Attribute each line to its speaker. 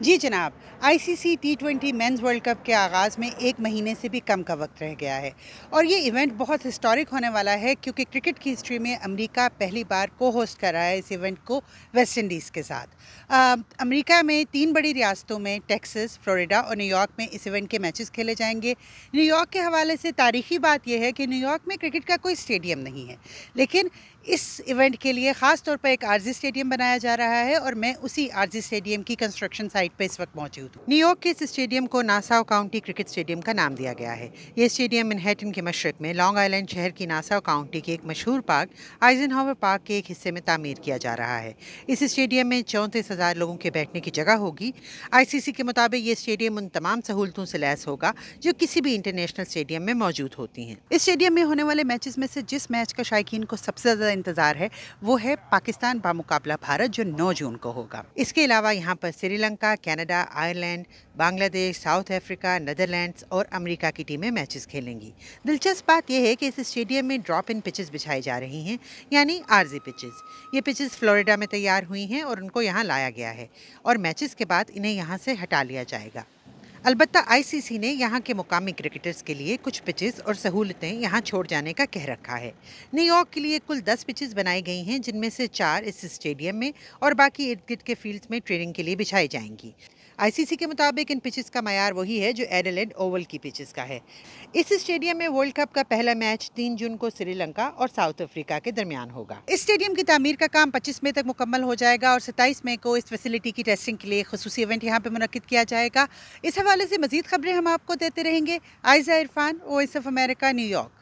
Speaker 1: जी जनाब, आईसीसी टी20 mains world cup के आगाज़ में 1 महीने से भी कम का वक्त रह गया है और ये इवेंट बहुत हिस्टोरिक होने वाला है क्योंकि क्रिकेट की हिस्ट्री में अमेरिका पहली बार को होस्ट कर रहा है इस इवेंट को वेस्ट इंडीज़ के साथ। अमेरिका में 3 बड़ी रियासतों में टेक्सास, फ्लोरिडा और न्यूयॉर्क में इस इवेंट के मैचेस खेले जाएंगे। न्यूयॉर्क के हवाले से तारीखी बात यह है कि न्यूयॉर्क में क्रिकेट का कोई स्टेडियम नहीं है, लेकिन इस इवेंट के लिए ख़ास तौर पर एक आरजी स्टेडियम बनाया जा रहा है और मैं उसी आरजी स्टेडियम की कंस्ट्रक्शन साइट पर इस वक्त मौजूद हूँ। न्यूयॉर्क के इस स्टेडियम को नासाउ काउंटी क्रिकेट स्टेडियम का नाम दिया गया है। ये स्टेडियम मैनहट्टन के मशरक में लॉन्ग आइलैंड शहर की नासाउ काउंटी के एक मशहूर पार्क आइजनहावर पार्क के एक हिस्से में तामीर किया जा रहा है। इस स्टेडियम में 34,000 लोगों के बैठने की जगह होगी। आईसीसी के मुताबिक ये स्टेडियम उन तमाम सहूलतों से लैस होगा जो किसी भी इंटरनेशनल स्टेडियम में मौजूद होती हैं। इस स्टेडियम में होने वाले मैचेस में से जिस मैच का शायकीन को सबसे ज़्यादा इंतजार है वो है पाकिस्तान बामुकाबला भारत, जो 9 जून को होगा। इसके अलावा यहाँ पर Sri Lanka, Canada, Ireland, Bangladesh, south Africa, Netherlands और अमेरिका की टीमें मैचेस खेलेंगी। दिलचस्प बात यह है कि इस स्टेडियम में ड्रॉप इन पिचेस बिछाई जा रही हैं, यानी आरजी पिचेस। ये पिचेस फ्लोरिडा में तैयार हुई हैं और उनको यहाँ लाया गया है और मैचेस के बाद इन्हें यहाँ से हटा लिया जाएगा। अलबत्ता आईसीसी ने यहाँ के मुकामी क्रिकेटर्स के लिए कुछ पिचेस और सहूलतें यहाँ छोड़ जाने का कह रखा है। न्यूयॉर्क के लिए कुल 10 पिचेस बनाई गई हैं, जिनमें से 4 इस स्टेडियम में और बाकी इर्द गिर्द के फील्ड्स में ट्रेनिंग के लिए बिछाई जाएंगी। आईसीसी के मुताबिक इन पिचेस का मयार वही है जो एडिलेड ओवल की पिचेस का है। इस स्टेडियम में वर्ल्ड कप का पहला मैच 3 जून को श्रीलंका और साउथ अफ्रीका के दरमियान होगा। इस स्टेडियम की तामीर का काम 25 मई तक मुकम्मल हो जाएगा और 27 मई को इस फैसिलिटी की टेस्टिंग के लिए खुसूसी इवेंट यहाँ पे मुनक्किद किया जाएगा। इस हवाले से मजीद खबरें हम आपको देते रहेंगे। Aiza Irfan, voice of America, New York.